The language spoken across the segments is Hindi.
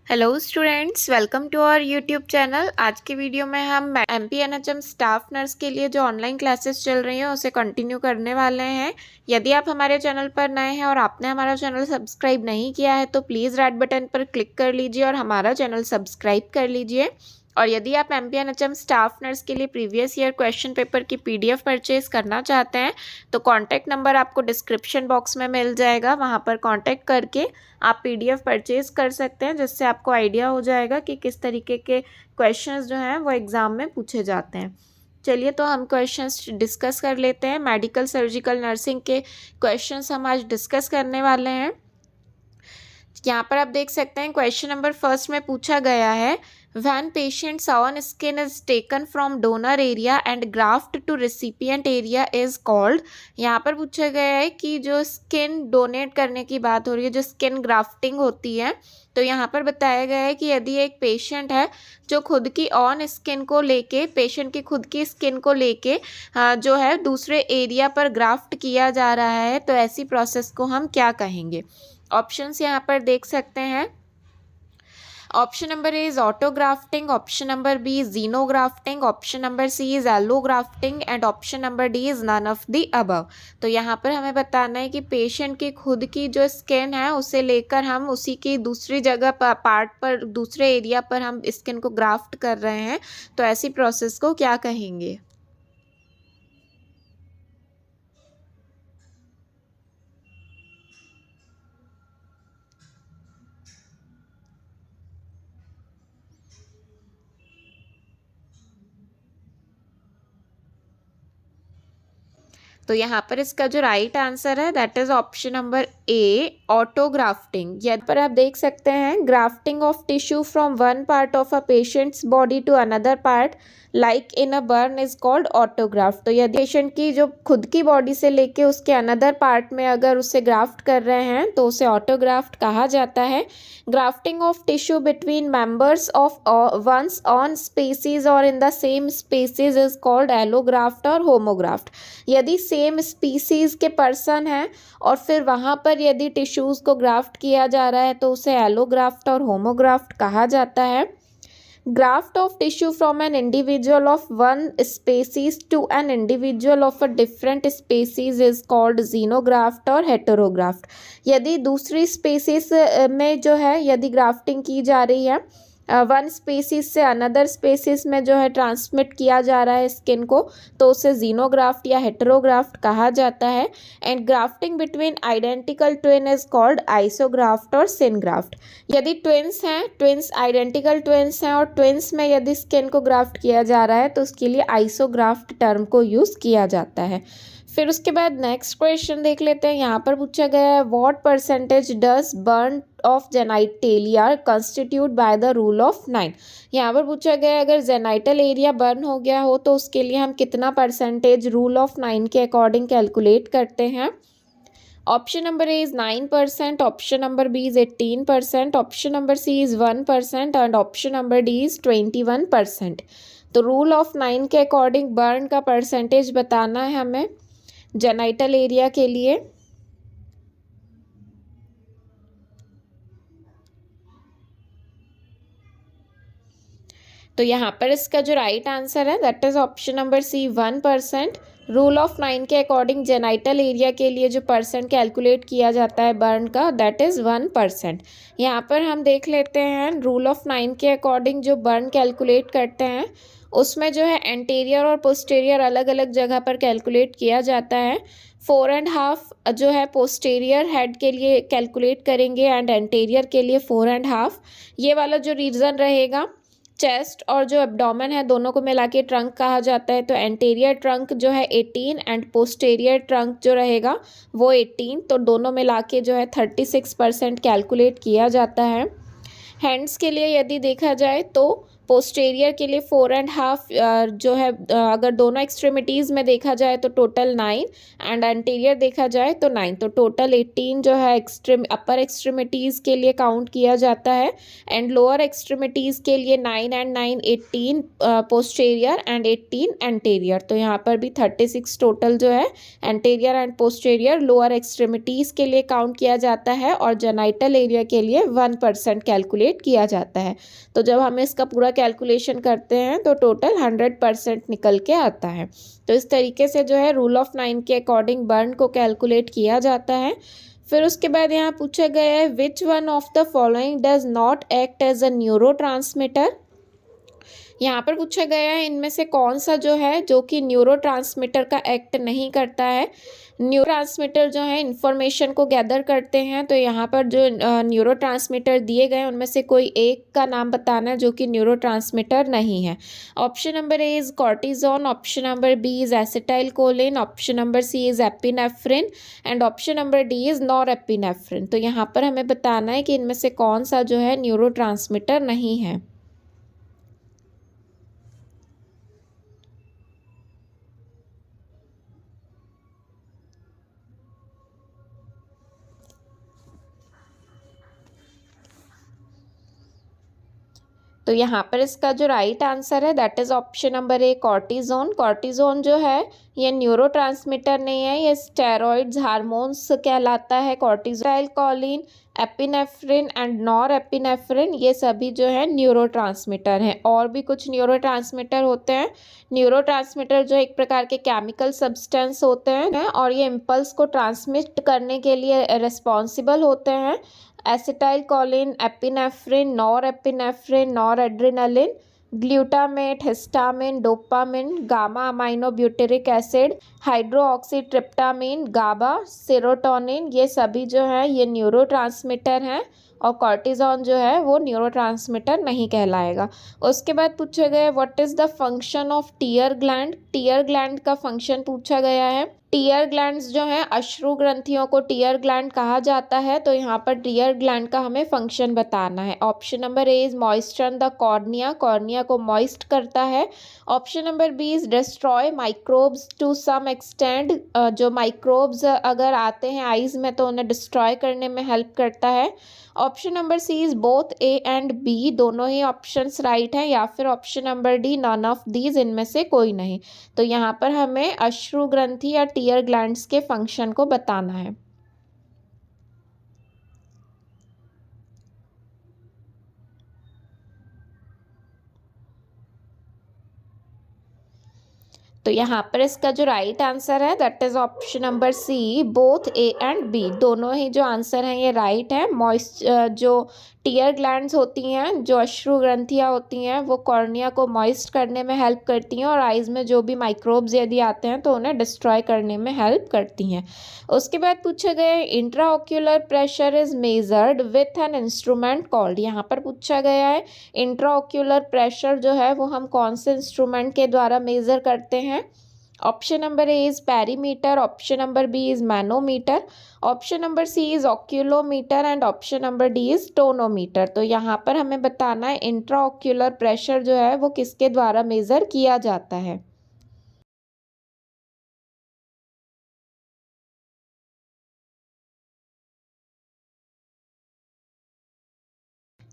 Hello students, welcome to our YouTube channel. आज के वीडियो में हम एमपीएनएचएम स्टाफ नर्स के लिए जो ऑनलाइन क्लासेस चल रही हैं उसे कंटिन्यू करने वाले हैं। यदि आप हमारे चैनल पर नए हैं और आपने हमारा चैनल सब्सक्राइब नहीं किया है तो प्लीज़ रेड बटन पर क्लिक कर लीजिए और हमारा चैनल सब्सक्राइब कर लीजिए। और यदि आप एमपीएनएचएम स्टाफ नर्स के लिए प्रीवियस ईयर क्वेश्चन पेपर की पीडीएफ परचेज करना चाहते हैं तो कॉन्टैक्ट नंबर आपको डिस्क्रिप्शन बॉक्स में मिल जाएगा, वहाँ पर कॉन्टैक्ट करके आप पीडीएफ परचेज कर सकते हैं, जिससे आपको आइडिया हो जाएगा कि किस तरीके के क्वेश्चंस जो हैं वो एग्ज़ाम में पूछे जाते हैं। चलिए तो हम क्वेश्चंस डिस्कस कर लेते हैं। मेडिकल सर्जिकल नर्सिंग के क्वेश्चंस हम आज डिस्कस करने वाले हैं। यहाँ पर आप देख सकते हैं क्वेश्चन नंबर फर्स्ट में पूछा गया है, when patients own skin is taken from donor area and graft to recipient area is called। यहाँ पर पूछा गया है कि जो स्किन डोनेट करने की बात हो रही है, जो स्किन ग्राफ्टिंग होती है, तो यहाँ पर बताया गया है कि यदि एक पेशेंट है जो खुद की ऑन स्किन को लेके, पेशेंट की खुद की स्किन को लेके जो है दूसरे एरिया पर ग्राफ्ट किया जा रहा है, तो ऐसी प्रोसेस को हम क्या कहेंगे। ऑप्शंस यहाँ पर देख सकते हैं। Option number A is autografting, option number B is xenografting, option number C is allografting and option number D is none of the above. तो यहाँ पर हमें बताना है कि पेशेंट की खुद की जो स्किन है उसे लेकर हम उसी की दूसरी जगह पार्ट पर, दूसरे एरिया पर हम स्किन को ग्राफ्ट कर रहे हैं, तो ऐसी प्रोसेस को क्या कहेंगे। तो यहाँ पर इसका जो राइट आंसर है that is option number A, autografting. यहाँ पर आप देख सकते हैं, grafting of tissue from one part of a patient's body to another part like in a burn is called autograft. तो यदि पेशेंट की जो खुद की बॉडी से लेके उसके अनदर पार्ट में अगर उसे ग्राफ्ट कर रहे हैं तो उसे ऑटोग्राफ्ट कहा जाता है। Grafting of tissue between members of one's own species और in the same species is called allograft और होमोग्राफ्ट। यदि सेम स्पीसीज के पर्सन हैं और फिर वहाँ पर यदि टिश्यूज़ को ग्राफ्ट किया जा रहा है तो उसे एलोग्राफ्ट और होमोग्राफ्ट कहा जाता है। Graft of tissue from an individual of one species to an individual of a different species is called xenograft और हेटेरोग्राफ्ट। यदि दूसरी स्पेसीज में जो है यदि ग्राफ्टिंग की जा रही है, वन स्पेसीज से अनदर स्पेसीज में जो है ट्रांसमिट किया जा रहा है स्किन को, तो उसे जीनोग्राफ्ट या हेटेरोग्राफ्ट कहा जाता है। And grafting between identical twin is called isograft और सिनग्राफ्ट। यदि ट्विन्स हैं, ट्विन्स आइडेंटिकल ट्विन्स हैं और ट्विन्स में यदि स्किन को ग्राफ्ट किया जा रहा है तो उसके लिए आइसोग्राफ्ट टर्म को यूज़ किया जाता है। फिर उसके बाद नेक्स्ट क्वेश्चन देख लेते हैं। यहाँ पर पूछा गया है, what percentage does burn of genitalia constitute by the rule of 9। यहाँ पर पूछा गया है, अगर जेनाइटल एरिया बर्न हो गया हो तो उसके लिए हम कितना परसेंटेज रूल ऑफ 9 के अकॉर्डिंग कैलकुलेट करते हैं। Option number A is 9%, option number B is 18%, option number C is 1% and option number D is 21%। तो रूल ऑफ 9 के अकॉर्डिंग बर्न का परसेंटेज बताना है हमें जेनाइटल एरिया के लिए। तो यहाँ पर इसका जो राइट आंसर है that is option number C, 1%। Rule of 9 के अकॉर्डिंग जेनाइटल एरिया के लिए जो परसेंट कैलकुलेट किया जाता है बर्न का दैट इज़ 1%। यहाँ पर हम देख लेते हैं रूल ऑफ 9 के अकॉर्डिंग जो बर्न कैलकुलेट करते हैं उसमें जो है एंटीरियर और पोस्टीरियर अलग अलग जगह पर कैलकुलेट किया जाता है। 4.5 जो है पोस्टीरियर हेड के लिए कैलकुलेट करेंगे एंड एंटीरियर के लिए 4.5। ये वाला जो रीज़न रहेगा, चेस्ट और जो एब्डोमेन है दोनों को मिला के ट्रंक कहा जाता है, तो एंटीरियर ट्रंक जो है 18 एंड पोस्टीरियर ट्रंक जो रहेगा वो 18, तो दोनों मिला के जो है 36% कैलकुलेट किया जाता है। हैंड्स के लिए यदि देखा जाए तो पोस्टेरियर के लिए 4.5 जो है अगर दोनों एक्सट्रीमिटीज़ में देखा जाए तो टोटल 9 एंड एंटीरियर देखा जाए तो 9, तो टोटल 18 जो है अपर एक्सट्रीमिटीज़ के लिए काउंट किया जाता है एंड लोअर एक्सट्रीमिटीज़ के लिए 9 एंड 9 18 पोस्टेरियर एंड 18 एंटीरियर। तो यहाँ पर भी 36 टोटल जो है anterior and posterior lower extremities के लिए काउंट किया जाता है और जेनाइटल एरिया के लिए 1% कैलकुलेट किया जाता है। तो जब हम इसका पूरा कैलकुलेशन करते हैं तो टोटल 100% निकल के आता है। तो इस तरीके से जो है रूल ऑफ 9 के अकॉर्डिंग बर्न को कैलकुलेट किया जाता है। फिर उसके बाद यहाँ पूछा गया है which one of the following does not act as a neurotransmitter. यहाँ पर पूछा गया है इनमें से कौन सा जो है जो कि न्यूरोट्रांसमीटर का एक्ट नहीं करता है। न्यूरोट्रांसमीटर जो है इंफॉर्मेशन को गैदर करते हैं, तो यहाँ पर जो न्यूरोट्रांसमीटर दिए गए हैं उनमें से कोई एक का नाम बताना है जो कि न्यूरोट्रांसमीटर नहीं है। Option number A is cortisone, option number B is acetylcholine, option number C is epinephrine and option number D is norepinephrine. तो यहाँ पर हमें बताना है कि इनमें से कौन सा जो है न्यूरोट्रांसमीटर नहीं है। तो यहाँ पर इसका जो राइट आंसर है that is option number A cortisone. Cortisone जो है ये न्यूरोट्रांसमीटर नहीं है, ये स्टेरॉइड्स हार्मोन्स कहलाता है। Cortisol, Colin, epinephrine and norepinephrine ये सभी जो है न्यूरोट्रांसमीटर हैं। और भी कुछ न्यूरोट्रांसमीटर होते हैं। न्यूरोट्रांसमीटर जो एक प्रकार के केमिकल सब्सटेंस होते हैं और ये इम्पल्स को ट्रांसमिट करने के लिए रिस्पॉन्सिबल होते हैं। Acetylcholine, epinephrine, norepinephrine, noradrenaline, glutamate, histamine, dopamine, gamma amino butyric acid, hydroxytryptamine, GABA, serotonin ये सभी जो है ये न्यूरोट्रांसमीटर हैं और कॉर्टिजोन जो है वो न्यूरोट्रांसमीटर नहीं कहलाएगा। उसके बाद पूछा गया what is the function of tear gland. Tear gland का फंक्शन पूछा गया है। टीयर ग्लैंड्स जो हैं अश्रु ग्रंथियों को टीयर ग्लैंड कहा जाता है, तो यहाँ पर टीयर ग्लैंड का हमें फंक्शन बताना है। Option number A is moisture the cornea, cornea को मॉइस्ट करता है। Option number B is destroy microbes to some extent, जो माइक्रोब्स अगर आते हैं आइज में तो उन्हें डिस्ट्रॉय करने में हेल्प करता है। Option number C is both A and B, दोनों ही ऑप्शंस राइट हैं, या फिर option number D none of these, इनमें से कोई नहीं। तो यहाँ पर हमें अश्रु ग्रंथि या टीयर ग्लैंड्स के फंक्शन को बताना है। तो यहाँ पर इसका जो राइट आंसर है that is option number C both A and B, दोनों ही जो आंसर हैं ये राइट है। जो टीयर ग्लैंड्स होती हैं, जो अश्रु ग्रंथियाँ होती हैं, वो कॉर्निया को मॉइस्ट करने में हेल्प करती हैं और आइज़ में जो भी माइक्रोब्स यदि आते हैं तो उन्हें डिस्ट्रॉय करने में हेल्प करती हैं। उसके बाद पूछा गया intraocular pressure is measured with an instrument called. यहाँ पर पूछा गया है इंट्राओक्यूलर प्रेशर जो है वो हम कौन से इंस्ट्रूमेंट के द्वारा मेज़र करते हैं। Option number A is perimeter, option number B is manometer, option number C is oculometer and option number D is tonometer. तो यहाँ पर हमें बताना है इंट्राओक्यूलर प्रेशर जो है वो किसके द्वारा मेज़र किया जाता है।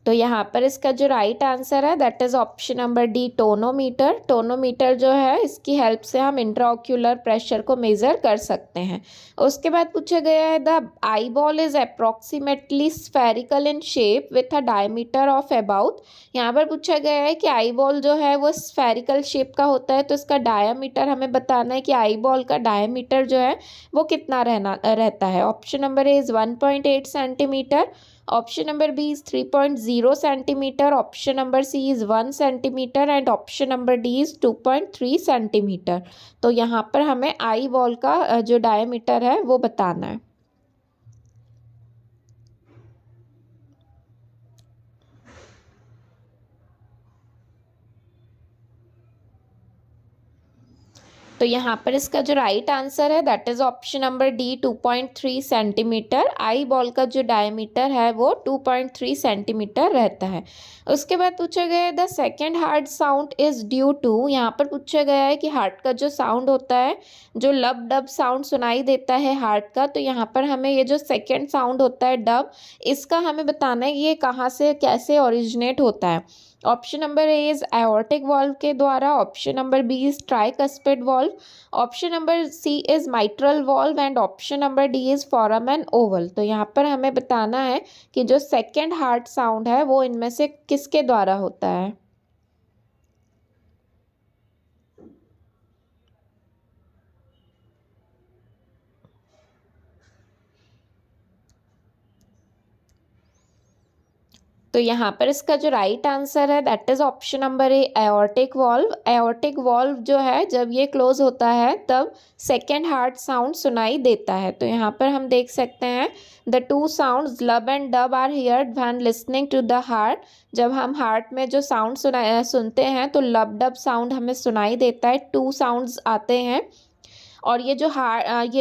तो यहाँ पर इसका जो राइट आंसर है that is option number D tonometer. Tonometer जो है इसकी हेल्प से हम इंट्राओक्यूलर प्रेशर को मेज़र कर सकते हैं। उसके बाद पूछा गया है the eye ball is approximately spherical in shape with a diameter of about. यहाँ पर पूछा गया है कि आई बॉल जो है वो स्फेरिकल शेप का होता है, तो इसका डायामीटर हमें बताना है कि आई बॉल का डायामीटर जो है वो कितना रहता है। Option number A is 1.8 centimetre, option number B is 3.0 centimetre, option number C is 1 centimetre and option number D is 2.3 centimetre. तो यहाँ पर हमें आई बॉल का जो डायमीटर है वो बताना है। तो तो यहाँ पर इसका जो राइट आंसर है that is option number D 2.3 centimetre. Eye ball का जो डायमीटर है वो 2.3 सेंटीमीटर रहता है। उसके बाद पूछा गया है the second heart sound is due to, यहाँ पर पूछा गया है कि हार्ट का जो साउंड होता है, जो लब डब साउंड सुनाई देता है हार्ट का, तो यहाँ पर हमें ये जो सेकेंड साउंड होता है डब, इसका हमें बताना है कि ये कहाँ से कैसे ओरिजिनेट होता है। Option number A is aortic valve के द्वारा, option number B is tricuspid valve, option number C is mitral valve and option number D is foramen ovale. तो यहाँ पर हमें बताना है कि जो सेकेंड हार्ट साउंड है वो इनमें से किसके द्वारा होता है। तो यहाँ पर इसका जो राइट आंसर है that is option number A aortic valve. Aortic valve जो है जब ये क्लोज होता है तब सेकेंड हार्ट साउंड सुनाई देता है। तो यहाँ पर हम देख सकते हैं the two sounds lub and dub are heard when listening to the heart. जब हम हार्ट में जो साउंड सुनते हैं तो लब डब साउंड हमें सुनाई देता है, टू साउंड्स आते हैं। और ये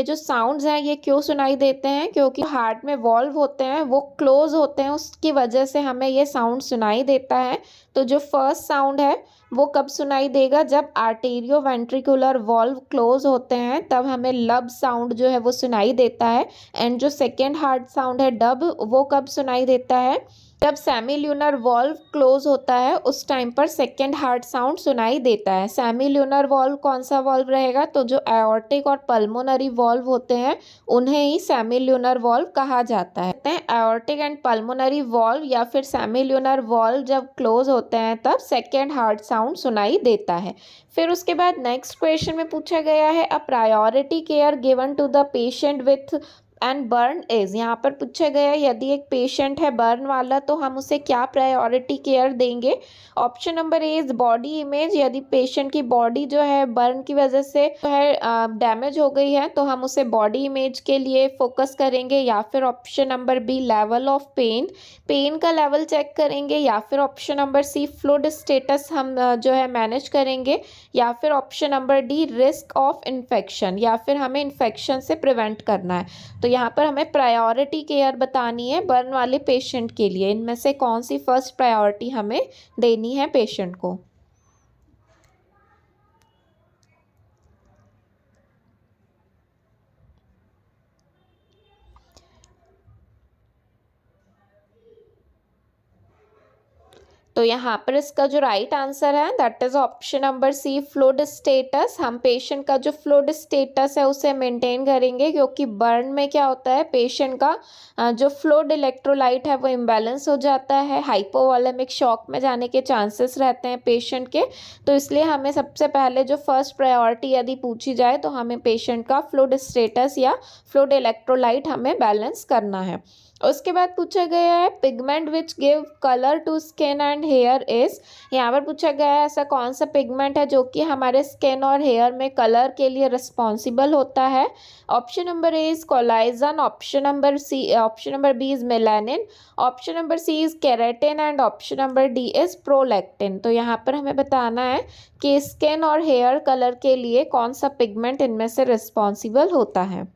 जो साउंड्स हैं ये क्यों सुनाई देते हैं, क्योंकि हार्ट में वॉल्व होते हैं वो क्लोज होते हैं, उसकी वजह से हमें ये साउंड सुनाई देता है। तो जो फर्स्ट साउंड है वो कब सुनाई देगा, जब आर्टेरियो वेंट्रिकुलर वॉल्व क्लोज होते हैं तब हमें लब साउंड जो है वो सुनाई देता है। एंड जो सेकेंड हार्ट साउंड है डब, वो कब सुनाई देता है, जब सेमील्यूनर वॉल्व क्लोज होता है उस टाइम पर सेकेंड हार्ट साउंड सुनाई देता है। सेमील्यूनर वॉल्व कौन सा वॉल्व रहेगा, तो जो एओर्टिक और पल्मोनरी वॉल्व होते हैं उन्हें ही सेमील्यूनर वॉल्व कहा जाता है। एओर्टिक एंड पल्मोनरी वॉल्व या फिर सेमील्यूनर वॉल्व जब क्लोज होते हैं तब सेकेंड हार्ट साउंड सुनाई देता है। फिर उसके बाद नेक्स्ट क्वेश्चन में पूछा गया है a priority care given to the patient with and burn is. यहाँ पर पूछा गया है यदि एक पेशेंट है बर्न वाला तो हम उसे क्या प्रायोरिटी केयर देंगे। Option number A is body image, यदि पेशेंट की बॉडी जो है बर्न की वजह से जो है डैमेज हो गई है तो हम उसे बॉडी इमेज के लिए फोकस करेंगे। या फिर option number B level of pain, pain का लेवल चेक करेंगे। या फिर option number C fluid status हम जो है मैनेज करेंगे। या फिर option number D risk of infection, या फिर हमें इन्फेक्शन से प्रिवेंट करना है। तो यहाँ पर हमें प्रायोरिटी केयर बतानी है बर्न वाले पेशेंट के लिए, इनमें से कौन सी फर्स्ट प्रायोरिटी हमें देनी है पेशेंट को। तो यहाँ पर इसका जो राइट आंसर है that is option number C fluid status. हम पेशेंट का जो फ्लूइड स्टेटस है उसे मेंटेन करेंगे, क्योंकि बर्न में क्या होता है पेशेंट का जो फ्लूइड इलेक्ट्रोलाइट है वो इम्बैलेंस हो जाता है, हाइपोवोलेमिक शॉक में जाने के चांसेस रहते हैं पेशेंट के। तो इसलिए हमें सबसे पहले जो फर्स्ट प्रायोरिटी यदि पूछी जाए तो हमें पेशेंट का फ्लूइड स्टेटस या फ्लूइड इलेक्ट्रोलाइट हमें बैलेंस करना है। उसके बाद पूछा गया है pigment which give colour to skin and hair is. यहाँ पर पूछा गया है ऐसा कौन सा पिगमेंट है जो कि हमारे स्किन और हेयर में कलर के लिए रिस्पॉन्सिबल होता है। Option number A is collagen, option number B is melanin, option number C is keratin and option number D is prolactin. तो यहाँ पर हमें बताना है कि स्किन और हेयर कलर के लिए कौन सा पिगमेंट इनमें से रिस्पॉन्सिबल होता है।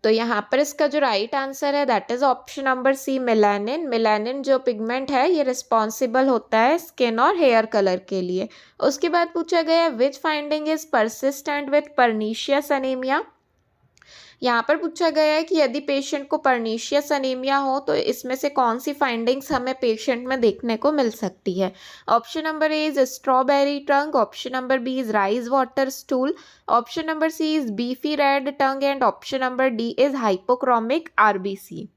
तो यहाँ पर इसका जो राइट आंसर है that is option number C melanin. Melanin जो पिगमेंट है ये रिस्पॉन्सिबल होता है स्किन और हेयर कलर के लिए। उसके बाद पूछा गया which finding is persistent with pernicious anaemia. यहाँ पर पूछा गया है कि यदि पेशेंट को पर्नीशियस अनीमिया हो तो इसमें से कौन सी फाइंडिंग्स हमें पेशेंट में देखने को मिल सकती है। Option number A is strawberry tongue, option number B is rice water stool, option number C is beefy red tongue and option number D is hypochromic RBC.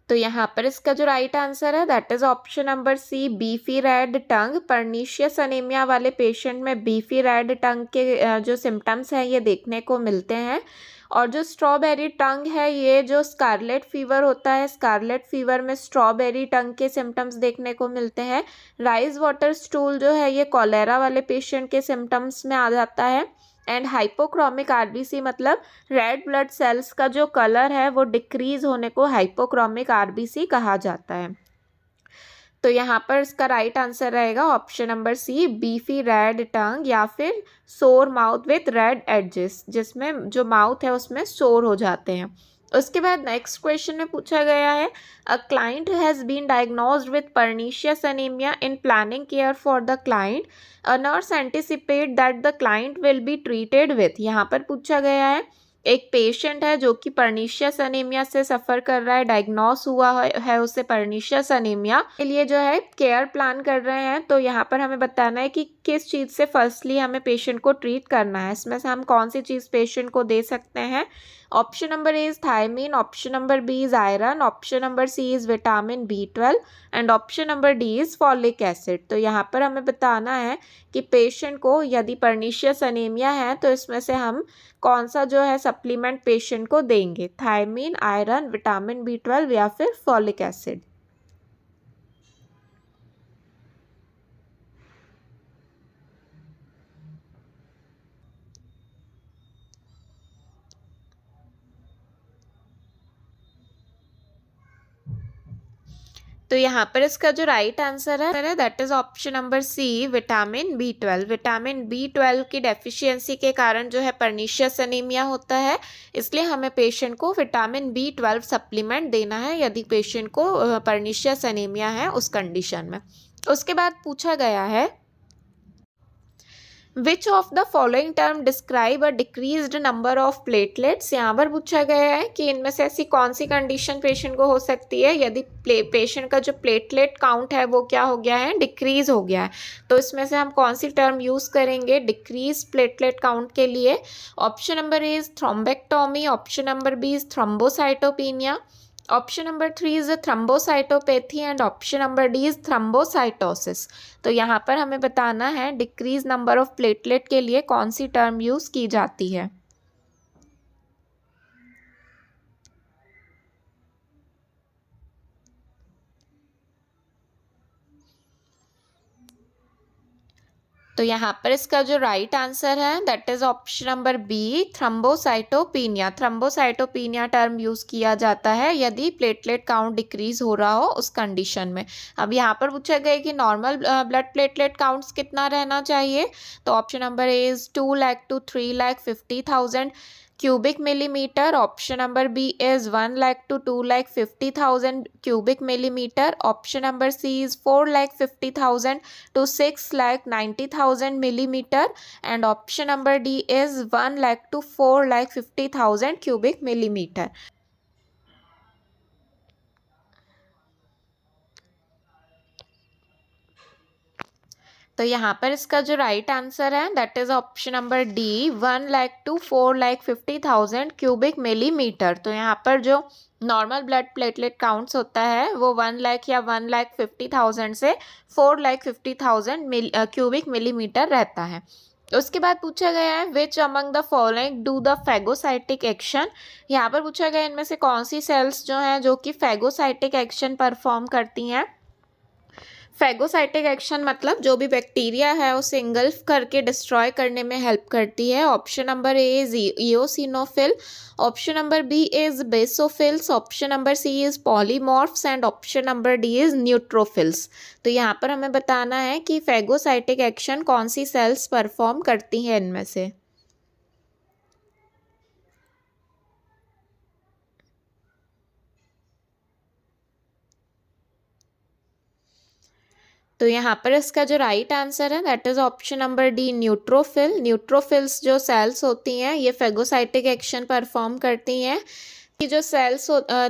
तो यहाँ पर इसका जो राइट आंसर है that is option number C beefy red tongue. Pernicious anaemia वाले पेशेंट में बीफी रेड टंग के जो सिम्टम्स हैं ये देखने को मिलते हैं। और जो स्ट्रॉबेरी टंग है ये जो स्कारलेट फीवर होता है, स्कारलेट फीवर में स्ट्रॉबेरी टंग के सिम्टम्स देखने को मिलते हैं। राइस वाटर स्टूल जो है ये कॉलेरा वाले पेशेंट के सिम्टम्स में आ जाता है। एंड हाइपोक्रोमिक आरबीसी मतलब रेड ब्लड सेल्स का जो कलर है वो डिक्रीज होने को हाइपोक्रोमिक आरबीसी कहा जाता है। तो यहाँ पर इसका राइट आंसर रहेगा option number C, beefy red tongue या फिर सोर माउथ विथ रेड एडजेस, जिसमें जो माउथ है उसमें सोर हो जाते हैं। उसके बाद नेक्स्ट क्वेश्चन में पूछा गया है, a client has been diagnosed with pernicious anaemia in planning care for the client, a nurse anticipate that the client will be treated with. यहाँ पर पूछा गया है एक पेशेंट है जो कि पर्नीशियस अनीमिया से सफ़र कर रहा है, डायग्नोस हुआ है उसे पर्नीशियस अनीमिया के लिए जो है केयर प्लान कर रहे हैं। तो यहाँ पर हमें बताना है कि किस चीज़ से फर्स्टली हमें पेशेंट को ट्रीट करना है। इसमें से हम कौन सी चीज़ पेशेंट को दे सकते हैं। Option number A is thiamine, option number B is iron, option number C is vitamin B12 and option number D is folic acid. तो यहाँ पर हमें बताना है कि पेशेंट को यदि पर्नीशियस अनीमिया है तो इसमें से हम कौन सा जो है सप्लीमेंट पेशेंट को देंगे, थायमीन, आयरन, विटामिन B12 या फिर फॉलिक एसिड। तो यहाँ पर इसका जो राइट आंसर है that is option number C, vitamin B12। Vitamin B12 की डेफिशिएंसी के कारण जो है पर्नीशियस अनीमिया होता है, इसलिए हमें पेशेंट को विटामिन B12 सप्लीमेंट देना है यदि पेशेंट को पर्नीशियस अनीमिया है उस कंडीशन में। उसके बाद पूछा गया है, which of the following term describe a decreased number of platelets. यहाँ पर पूछा गया है कि इनमें से ऐसी कौन सी कंडीशन पेशेंट को हो सकती है यदि पेशेंट का जो प्लेटलेट काउंट है वो क्या हो गया है, डिक्रीज हो गया है। तो इसमें से हम कौन सी टर्म यूज़ करेंगे डिक्रीज प्लेटलेट काउंट के लिए। Option number A is thrombectomy, option number B is thrombocytopenia, option number 3 is thrombocytopathy and option number D is thrombocytosis. तो यहाँ पर हमें बताना है डिक्रीज नंबर ऑफ प्लेटलेट के लिए कौन सी टर्म यूज़ की जाती है। तो यहाँ पर इसका जो राइट आंसर है that is option number B, thrombocytopenia. Thrombocytopenia term use किया जाता है यदि प्लेटलेट काउंट डिक्रीज हो रहा हो उस कंडीशन में। अब यहाँ पर पूछा गया कि नॉर्मल ब्लड प्लेटलेट काउंट्स कितना रहना चाहिए। तो option number A is 2 lakh to 3,50,000 cubic millimeter, option number B is 1 lakh to 2,50,000 cubic millimeter, option number C is 4,50,000 to 6,90,000 millimeter and option number D is 1 lakh to 4,50,000 cubic millimeter। तो यहाँ पर इसका जो राइट आंसर है that is option number D, 1 lakh to 4,50,000 cubic millimetre. तो यहाँ पर जो नॉर्मल ब्लड प्लेटलेट काउंट्स होता है वो 1 लाख या 1,50,000 से 4,50,000 क्यूबिक मिलीमीटर रहता है। उसके बाद पूछा गया है which among the following do the phagocytic action. यहाँ पर पूछा गया इनमें से कौन सी सेल्स जो हैं जो कि फैगोसाइटिक एक्शन परफॉर्म करती हैं। फैगोसाइटिक एक्शन मतलब जो भी बैक्टीरिया है उसे इंगल्फ करके डिस्ट्रॉय करने में हेल्प करती है। Option number A is eosinophil, option number B is basophils, option number C is polymorphs and option number D is neutrophils. तो यहाँ पर हमें बताना है कि फैगोसाइटिक एक्शन कौन सी सेल्स परफॉर्म करती हैं इनमें से। तो यहाँ पर इसका जो राइट आंसर है that is option number D, neutrophil. Neutrophils जो सेल्स होती हैं ये फैगोसाइटिक एक्शन परफॉर्म करती हैं। कि जो सेल्स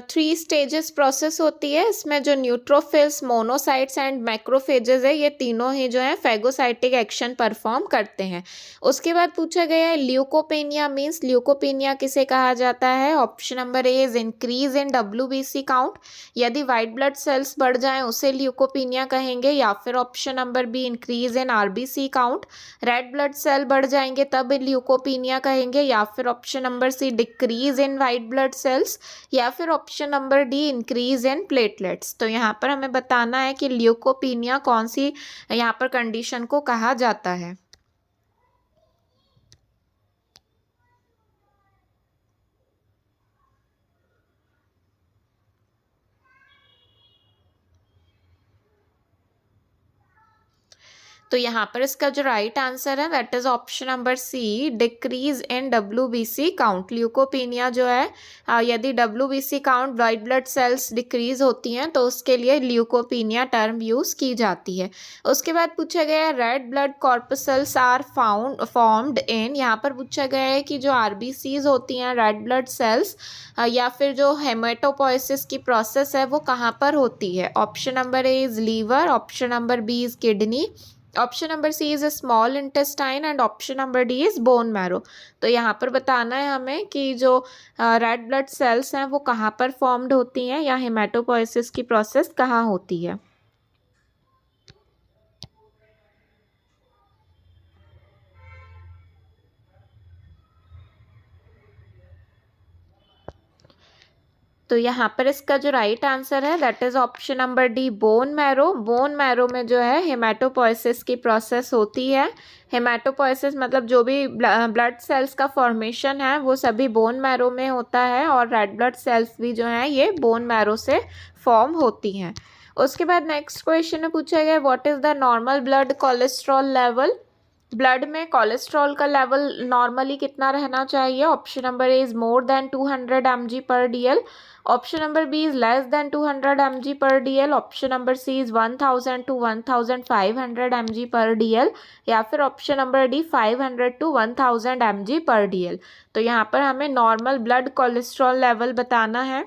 3 स्टेजेस प्रोसेस होती है, इसमें जो न्यूट्रोफिल्स, मोनोसाइट्स एंड मैक्रोफेजेस है, ये तीनों ही जो है फैगोसाइटिक एक्शन परफॉर्म करते हैं। उसके बाद पूछा गया है ल्यूकोपेनिया मीन्स, ल्यूकोपेनिया किसे कहा जाता है? Option number A is increase in WBC count, यदि वाइट ब्लड सेल्स बढ़ जाएं उसे ल्यूकोपेनिया कहेंगे, या फिर option number B increase in RBC count, red blood cell बढ़ जाएंगे तब ल्यूकोपेनिया कहेंगे, या फिर option number C decrease in white blood cells, या फिर option number D increase in platelets. तो यहाँ पर हमें बताना है कि ल्यूकोपीनिया कौन सी यहाँ पर कंडीशन को कहा जाता है। तो यहाँ पर इसका जो राइट आंसर है that is option number C, decrease in WBC count. Leukopenia जो है यदि WBC count, white blood cells decrease होती हैं तो उसके लिए ल्यूकोपीनिया टर्म यूज की जाती है। उसके बाद पूछा गया है red blood corpuscles are formed in, यहाँ पर पूछा गया है कि जो RBCs होती हैं, रेड ब्लड सेल्स, या फिर जो हेमेटोपोइसिस की प्रोसेस है वो कहाँ पर होती है? Option number A is liver, option number B is kidney, option number C is small intestine and option number D is bone marrow. तो यहाँ पर बताना है हमें कि जो रेड ब्लड सेल्स हैं वो कहाँ पर फॉर्म्ड होती हैं, या हेमेटोपोइसिस की प्रोसेस कहाँ होती है। तो यहाँ पर इसका जो राइट आंसर है that is option number D, bone marrow. Bone marrow में जो है हेमेटोपोइसिस की प्रोसेस होती है। हेमेटोपोइसिस मतलब जो भी ब्लड सेल्स का फॉर्मेशन है वो सभी बोन मैरो में होता है, और रेड ब्लड सेल्स भी जो है ये बोन मैरो से फॉर्म होती हैं। उसके बाद नेक्स्ट क्वेश्चन में पूछा गया what is the normal blood cholesterol level. Blood में कोलेस्ट्रॉल का लेवल नॉर्मली कितना रहना चाहिए? Option number A is more than 200 mg/dl, option number B is less than 200 mg/dl, option number C is 1000 to 1500 mg/dl, या फिर option number D 500 to 1000 mg/dl। तो यहाँ पर हमें नॉर्मल ब्लड कोलेस्ट्रॉल लेवल बताना है।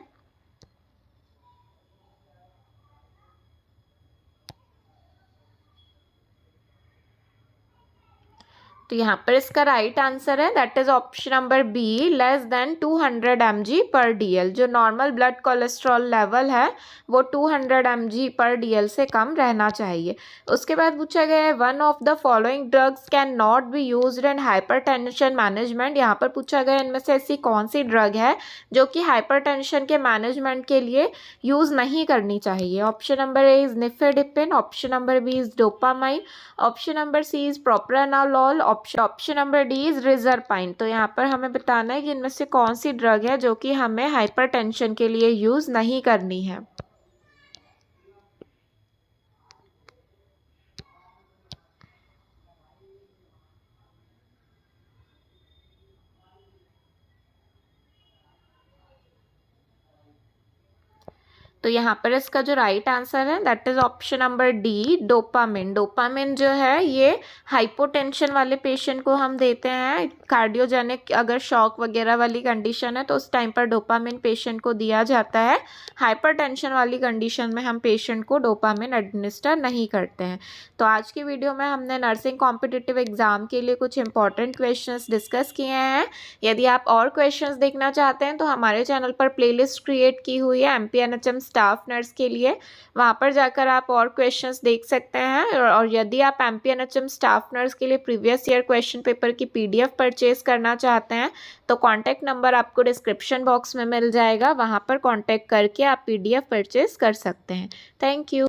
तो यहाँ पर इसका राइट आंसर है that is option number B, less than 200 mg/dl। जो नॉर्मल ब्लड कोलेस्ट्रॉल लेवल है वो 200 mg/dl से कम रहना चाहिए। उसके बाद पूछा गया है one of the following drugs can not be used in hypertension management. यहाँ पर पूछा गया इनमें से ऐसी कौन सी ड्रग है जो कि हाइपरटेंशन के मैनेजमेंट के लिए यूज नहीं करनी चाहिए। Option number A is nifedipine, option number B is dopamine, option number C is propranolol, option number D is reserpine. तो यहाँ पर हमें बताना है कि इनमें से कौन सी ड्रग है जो कि हमें हाइपरटेंशन के लिए यूज नहीं करनी है। तो यहाँ पर इसका जो राइट आंसर है that is option number D, dopamine. Dopamine जो है ये हाइपोटेंशन वाले पेशेंट को हम देते हैं। कार्डियोजेनिक अगर शॉक वगैरह वाली कंडीशन है तो उस टाइम पर डोपामिन पेशेंट को दिया जाता है। हाइपरटेंशन वाली कंडीशन में हम पेशेंट को डोपामिन एडमिनिस्टर नहीं करते हैं। तो आज की वीडियो में हमने नर्सिंग कॉम्पिटिटिव एग्जाम के लिए कुछ इंपॉर्टेंट क्वेश्चंस डिस्कस किए हैं। यदि आप और क्वेश्चंस देखना चाहते हैं तो हमारे चैनल पर प्लेलिस्ट क्रिएट की हुई है MPNHM स्टाफ नर्स के लिए, वहाँ पर जाकर आप और क्वेश्चंस देख सकते हैं। और यदि आप MPNHM स्टाफ नर्स के लिए प्रीवियस ईयर क्वेश्चन पेपर की PDF परचेज करना चाहते हैं तो कॉन्टैक्ट नंबर आपको डिस्क्रिप्शन बॉक्स में मिल जाएगा, वहाँ पर कॉन्टैक्ट करके आप PDF परचेज कर सकते हैं। Thank you.